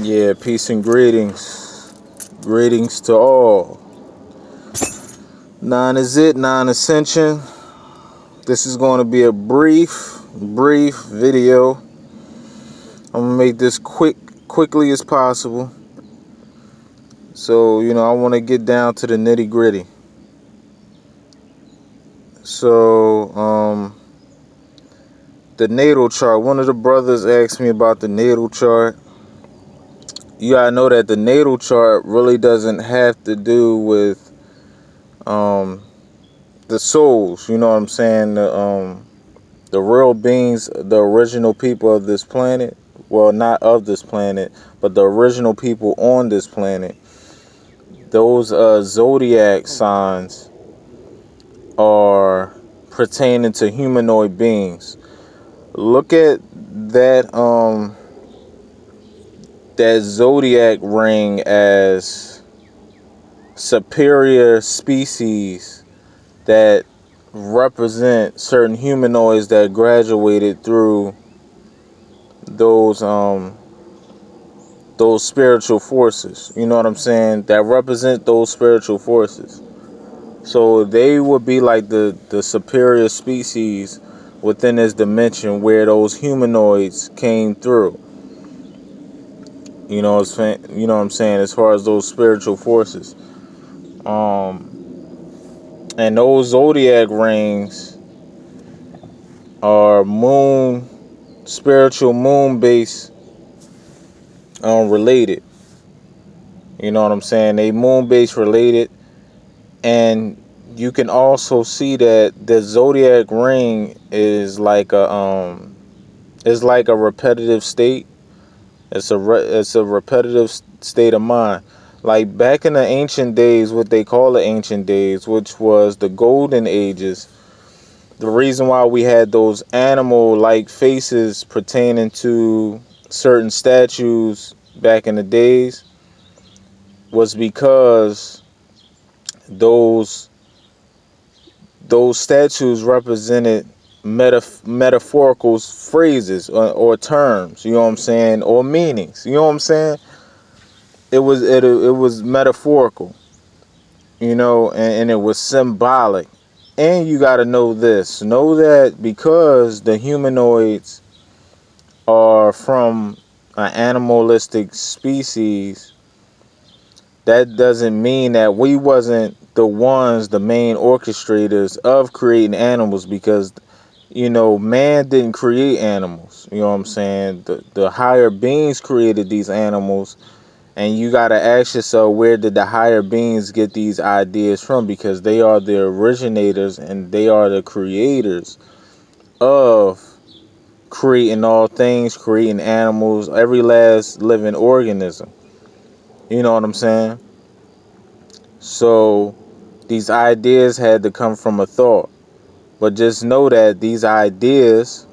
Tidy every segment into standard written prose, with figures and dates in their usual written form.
Yeah, peace and greetings. Greetings to all. Nine is it, nine ascension. This is going to be a brief video. I'm gonna make this quickly as possible. So, I want to get down to the nitty gritty. So, the natal chart. One of the brothers asked me about the natal chart. You gotta know that the natal chart really doesn't have to do with the souls. You know what I'm saying? The real beings, the original people of this planet. Well, not of this planet, but the original people on this planet. Those zodiac signs are pertaining to humanoid beings. Look at that zodiac ring as superior species that represent certain humanoids that graduated through those spiritual forces. You know what I'm saying? That represent those spiritual forces. So they would be like the superior species within this dimension where those humanoids came through. You know what I'm saying, as far as those spiritual forces. And those zodiac rings are spiritual moon based related. You know what I'm saying? They moon based related. And you can also see that the zodiac ring is like a repetitive state. It's a repetitive state of mind. Like back in the ancient days, what they call the ancient days, which was the golden ages, the reason why we had those animal-like faces pertaining to certain statues back in the days was because those statues represented metaphorical phrases or terms, you know what I'm saying, or meanings, you know what I'm saying. It was metaphorical, and it was symbolic. And you got to know that because the humanoids are from an animalistic species, that doesn't mean that we wasn't the main orchestrators of creating animals, because man didn't create animals. You know what I'm saying? The higher beings created these animals. And you got to ask yourself, where did the higher beings get these ideas from? Because they are the originators and they are the creators of creating all things, creating animals, every last living organism. You know what I'm saying? So these ideas had to come from a thought. But just know that these ideas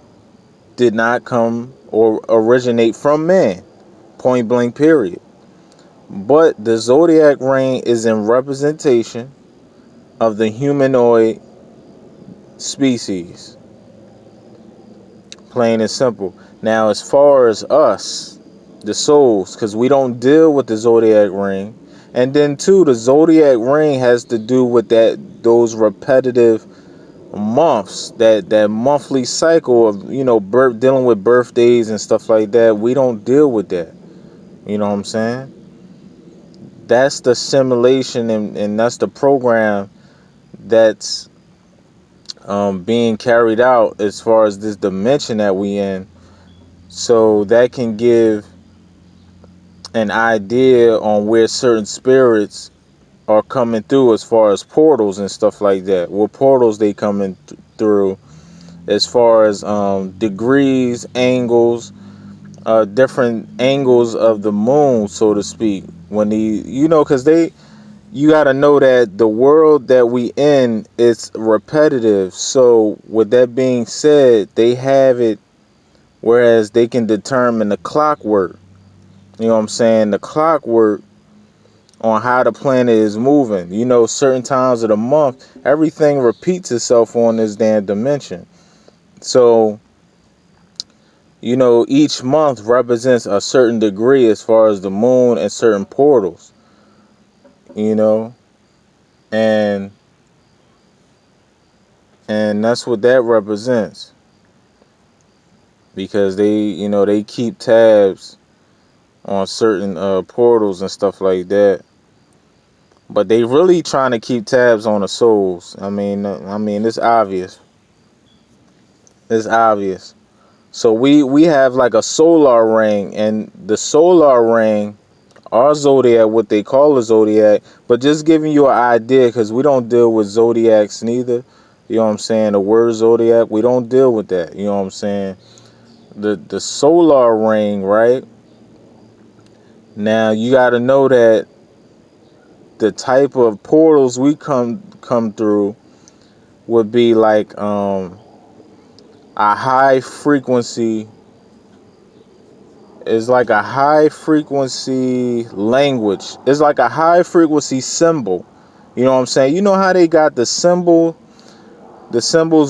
did not come or originate from man. Point blank, period. But the zodiac ring is in representation of the humanoid species. Plain and simple. Now, as far as us, the souls, because we don't deal with the zodiac ring. And then, too, the zodiac ring has to do with those repetitive months, that monthly cycle of, dealing with birthdays and stuff like that. We don't deal with that. You know what I'm saying? That's the simulation and that's the program that's being carried out as far as this dimension that we in. So that can give an idea on where certain spirits are coming through, as far as portals and stuff like that. What portals they coming through, as far as degrees, angles, different angles of the moon, so to speak. When because you got to know that the world that we in is repetitive. So with that being said, they have it whereas they can determine the clockwork. You know what I'm saying? The clockwork on how the planet is moving. Certain times of the month, everything repeats itself on this damn dimension. So each month represents a certain degree as far as the moon and certain portals, you know, and that's what that represents, because they keep tabs on certain portals and stuff like that. But they really trying to keep tabs on the souls. I mean, it's obvious. It's obvious. So we have like a solar ring, and the solar ring, our zodiac, what they call a zodiac, but just giving you an idea, because we don't deal with zodiacs neither. You know what I'm saying? The word zodiac, we don't deal with that. You know what I'm saying? The solar ring, right? Now you got to know that the type of portals we come through would be like a high frequency. It's like a high frequency language. It's like a high frequency symbol. You know what I'm saying? You know how they got the symbols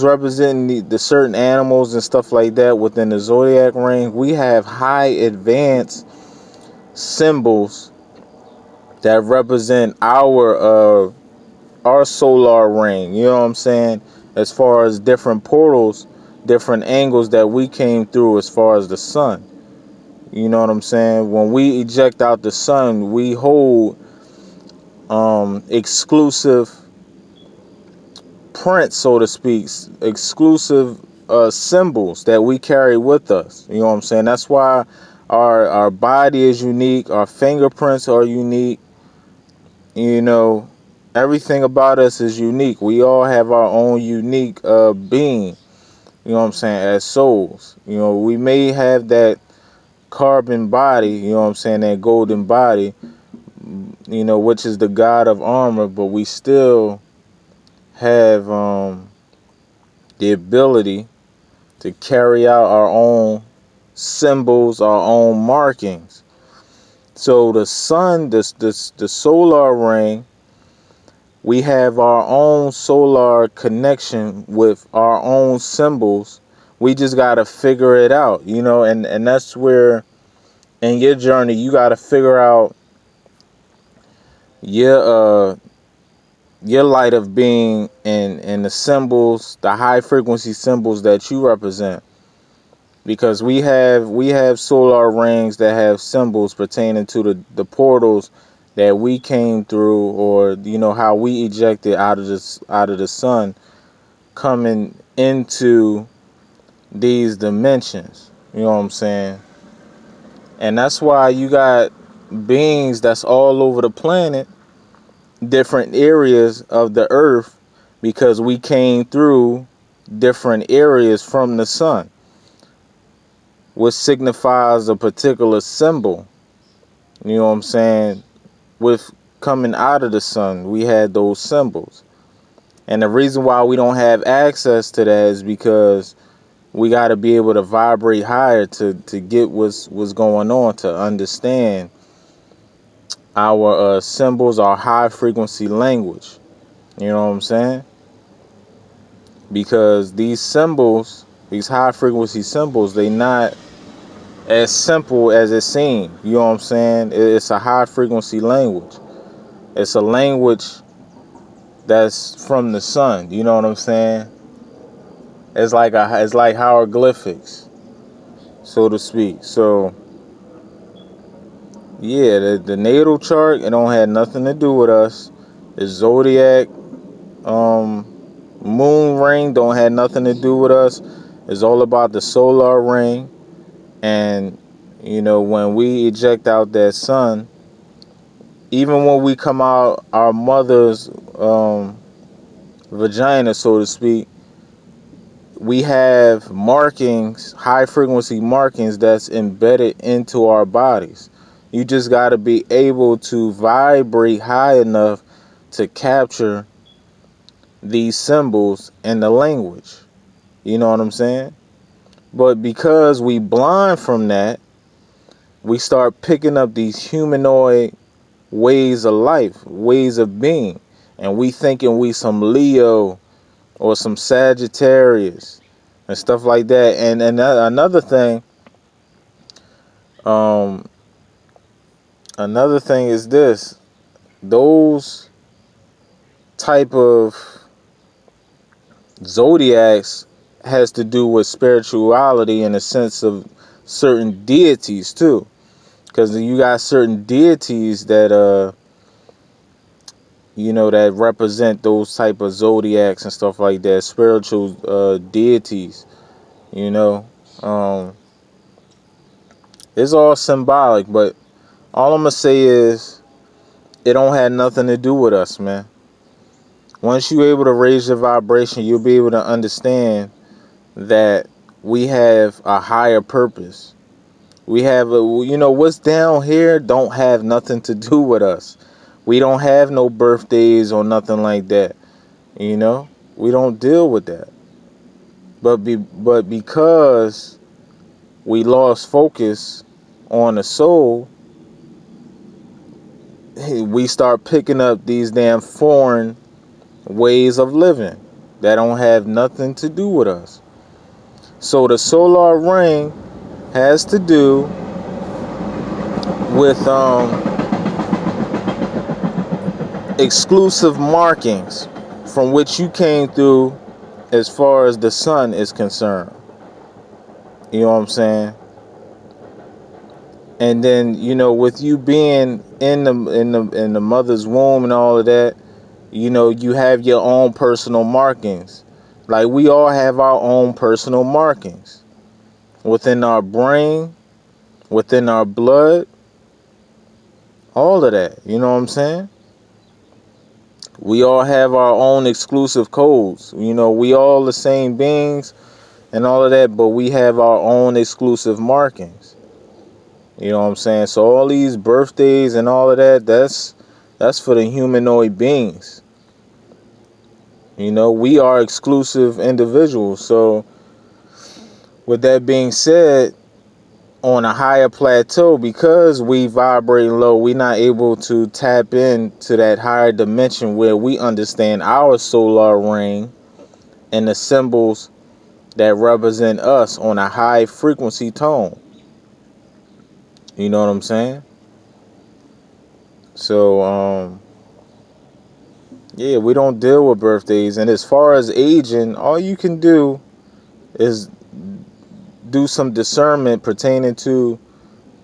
representing the certain animals and stuff like that within the zodiac ring? We have high advanced symbols that represent our solar ring. You know what I'm saying? As far as different portals, different angles that we came through as far as the sun. You know what I'm saying? When we eject out the sun, we hold exclusive prints, so to speak, exclusive symbols that we carry with us. You know what I'm saying? That's why our body is unique, our fingerprints are unique. You know, everything about us is unique. We all have our own unique being. You know what I'm saying? As souls, we may have that carbon body, you know what I'm saying, that golden body, which is the god of armor, but we still have the ability to carry out our own symbols, our own markings. So the sun, the solar ring, we have our own solar connection with our own symbols. We just got to figure it out, and that's where in your journey you got to figure out your light of being and the symbols, the high frequency symbols that you represent. Because we have solar rings that have symbols pertaining to the portals that we came through, or how we ejected out of the sun, coming into these dimensions. You know what I'm saying? And that's why you got beings that's all over the planet, different areas of the earth, because we came through different areas from the sun, which signifies a particular symbol. You know what I'm saying? With coming out of the sun, we had those symbols. And the reason why we don't have access to that is because we got to be able to vibrate higher to get what's going on, to understand our symbols, our high frequency language. You know what I'm saying? Because these symbols, these high frequency symbols, they not as simple as it seems. You know what I'm saying? It's a high frequency language. It's a language that's from the sun. You know what I'm saying? It's like hieroglyphics, so to speak. So yeah, the natal chart, it don't have nothing to do with us. The zodiac moon ring don't have nothing to do with us. It's all about the solar ring. And when we eject out that sun, even when we come out our mother's vagina, so to speak, we have markings, high frequency markings that's embedded into our bodies. You just got to be able to vibrate high enough to capture these symbols and the language. You know what I'm saying? But because we blind from that, we start picking up these humanoid ways of life, ways of being. And we thinking we some Leo or some Sagittarius and stuff like that. And another thing, Um, Another thing is this: those type of zodiacs has to do with spirituality in the sense of certain deities too, because you got certain deities that that represent those type of zodiacs and stuff like that, spiritual deities. You know, um, it's all symbolic, but all I'm gonna say is it don't have nothing to do with us, man. Once you're able to raise your vibration, you'll be able to understand that we have a higher purpose. We have what's down here don't have nothing to do with us. We don't have no birthdays or nothing like that. We don't deal with that. But because we lost focus on the soul, we start picking up these damn foreign ways of living that don't have nothing to do with us. So the solar ring has to do with exclusive markings from which you came through as far as the sun is concerned. You know what I'm saying? And then, with you being in the mother's womb and all of that, you have your own personal markings. Like we all have our own personal markings within our brain, within our blood, all of that. You know what I'm saying? We all have our own exclusive codes. We all the same beings and all of that, but we have our own exclusive markings. You know what I'm saying? So all these birthdays and all of that, that's for the humanoid beings. We are exclusive individuals. So with that being said, on a higher plateau, because we vibrate low, we're not able to tap into that higher dimension where we understand our solar ring and the symbols that represent us on a high frequency tone. You know what I'm saying? So, yeah, we don't deal with birthdays. And as far as aging, all you can do is do some discernment pertaining to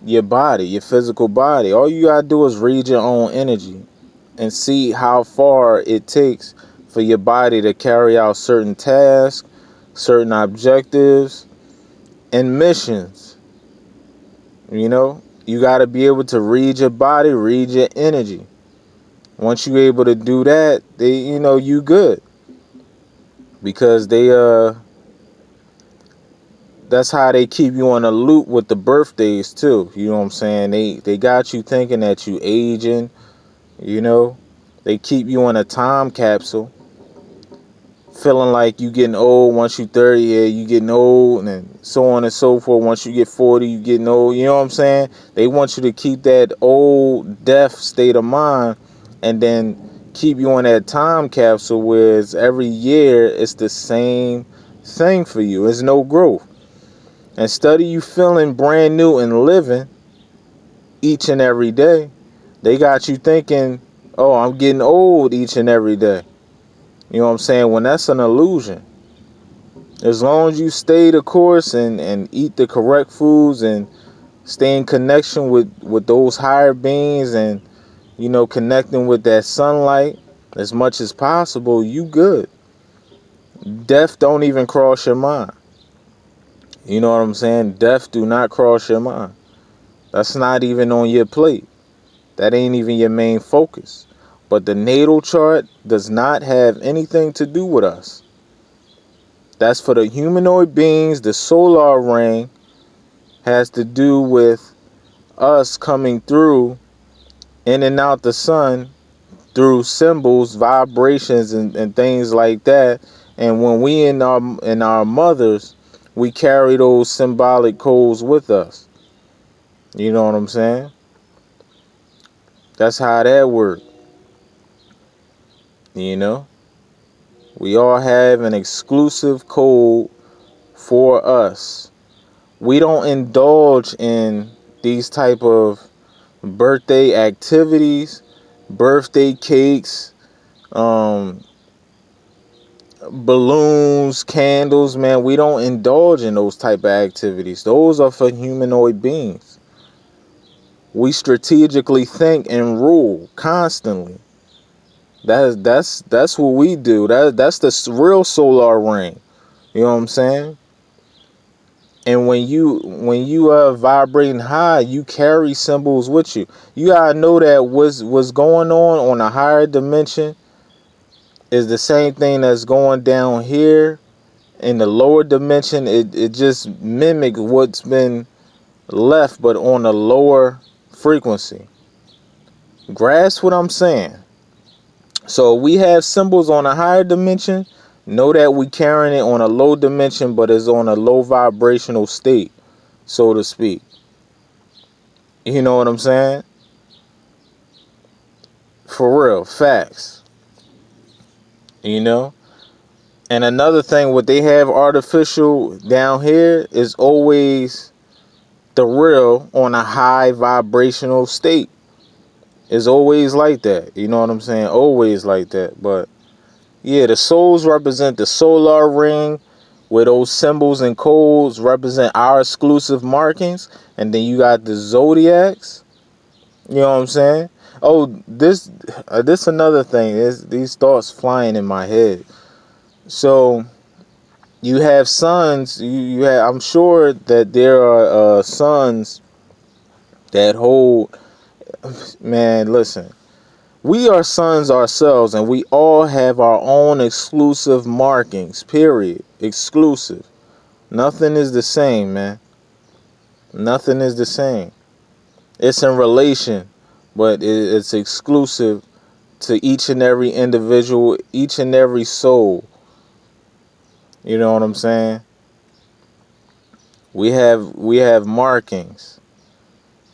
your body, your physical body. All you gotta do is read your own energy and see how far it takes for your body to carry out certain tasks, certain objectives, and missions. You got to be able to read your body, read your energy. Once you're able to do that, you good. Because that's how they keep you on a loop with the birthdays too. You know what I'm saying? They got you thinking that you aging, They keep you in a time capsule. Feeling like you getting old. Once you 30, yeah, you getting old, and then so on and so forth. Once you get 40, you getting old. You know what I'm saying? They want you to keep that old, deaf state of mind, and then keep you on that time capsule, whereas every year it's the same thing for you. There's no growth. Instead of you feeling brand new and living each and every day, they got you thinking, oh, I'm getting old each and every day. You know what I'm saying? When that's an illusion. As long as you stay the course and eat the correct foods and stay in connection with those higher beings and, connecting with that sunlight as much as possible, you good. Death don't even cross your mind. You know what I'm saying? Death do not cross your mind. That's not even on your plate. That ain't even your main focus. But the natal chart does not have anything to do with us. That's for the humanoid beings. The solar ring has to do with us coming through in and out the sun through symbols, vibrations, and things like that. And when we in our mothers, we carry those symbolic codes with us. You know what I'm saying? That's how that works. We all have an exclusive code for us. We don't indulge in these type of birthday activities, birthday cakes, um, balloons, candles, man, we don't indulge in those type of activities. Those are for humanoid beings. We strategically think and rule constantly. That's what we do. That's the real solar ring. You know what I'm saying? And when you are vibrating high, you carry symbols with you. You gotta know that what's going on a higher dimension is the same thing that's going down here in the lower dimension. It just mimics what's been left, but on a lower frequency. Grasp what I'm saying. So we have symbols on a higher dimension. Know that we carrying it on a low dimension, but it's on a low vibrational state, so to speak. You know what I'm saying? For real, facts. You know? And another thing, what they have artificial down here is always the real on a high vibrational state. It's always like that. You know what I'm saying? Always like that. But yeah, the souls represent the solar ring, where those symbols and codes represent our exclusive markings. And then you got the zodiacs. You know what I'm saying? Oh, this another thing. These thoughts flying in my head. So you have sons. You have, I'm sure that there are sons that hold. Man, listen. We are sons ourselves, and we all have our own exclusive markings. Period. Exclusive. Nothing is the same, man. Nothing is the same. It's in relation, but it's exclusive to each and every individual, each and every soul. You know what I'm saying? We have markings.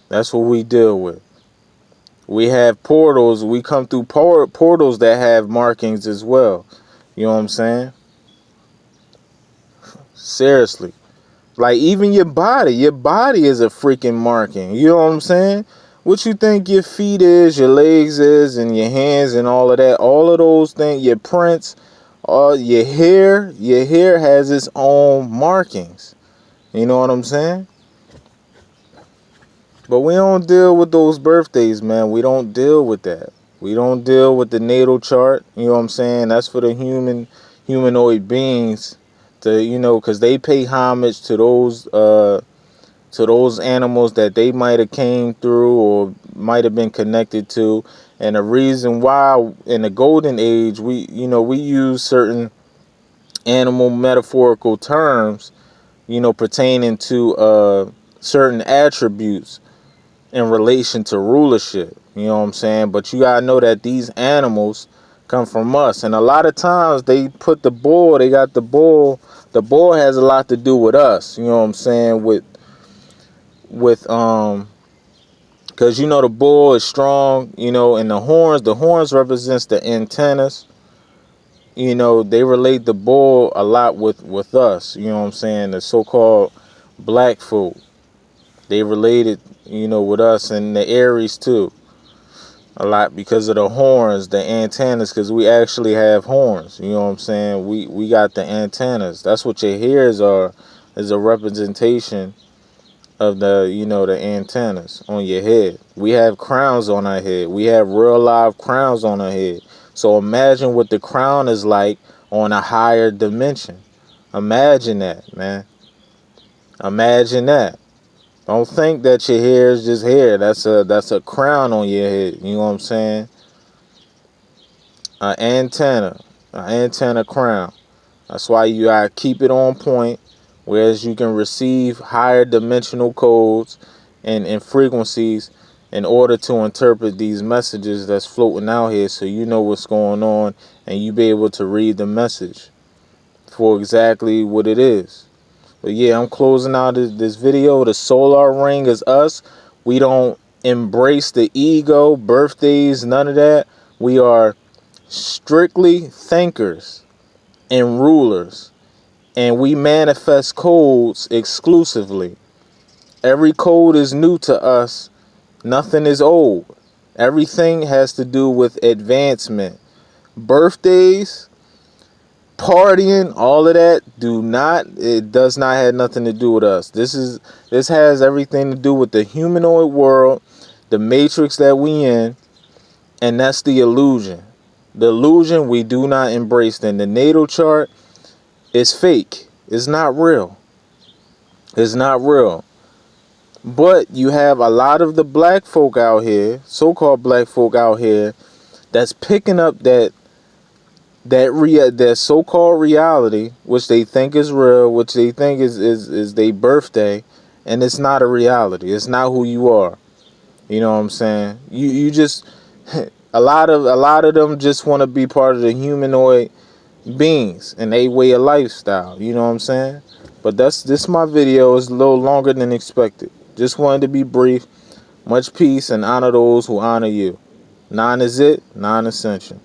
That's what we deal with. We have portals. We come through portals that have markings as well. You know what I'm saying? Seriously. Like even your body is a freaking marking. You know what I'm saying? What you think your feet is, your legs is, and your hands and all of that. All of those things, your prints, your hair has its own markings. You know what I'm saying? But we don't deal with those birthdays, man. We don't deal with that. We don't deal with the natal chart. You know what I'm saying? That's for the humanoid beings to, because they pay homage to those animals that they might have came through or might have been connected to. And the reason why in the golden age we use certain animal metaphorical terms, pertaining to certain attributes in relation to rulership. You know what I'm saying? But you gotta know that these animals come from us. And a lot of times they put the bull, the bull has a lot to do with us. You know what I'm saying? With because the bull is strong, and the horns represents the antennas. They relate the bull a lot with us. You know what I'm saying? The so-called black folk. They related, with us, and the Aries too. A lot because of the horns, the antennas, because we actually have horns. You know what I'm saying? We got the antennas. That's what your hairs are, is a representation of the antennas on your head. We have crowns on our head. We have real live crowns on our head. So imagine what the crown is like on a higher dimension. Imagine that, man. Imagine that. Don't think that your hair is just hair. That's a crown on your head. You know what I'm saying? An antenna crown. That's why you gotta keep it on point, whereas you can receive higher dimensional codes and frequencies in order to interpret these messages that's floating out here, so you know what's going on and you be able to read the message for exactly what it is. But yeah, I'm closing out this video. The solar ring is us. We don't embrace the ego, birthdays, none of that. We are strictly thinkers and rulers. And we manifest codes exclusively. Every code is new to us. Nothing is old. Everything has to do with advancement. Birthdays, partying, all of that it does not have nothing to do with us. This has everything to do with the humanoid world, the matrix that we in, and that's the illusion. The illusion we do not embrace. Then the natal chart is fake. It's not real. It's not real. But you have a lot of the black folk out here, so-called black folk out here, that's picking up that so-called reality, which they think is real, which they think is their birthday, and it's not a reality. It's not who you are. You know what I'm saying? You just a lot of them just want to be part of the humanoid beings and they way of lifestyle. You know what I'm saying? But this my video is a little longer than expected. Just wanted to be brief. Much peace and honor those who honor you. Non is it, non-essential.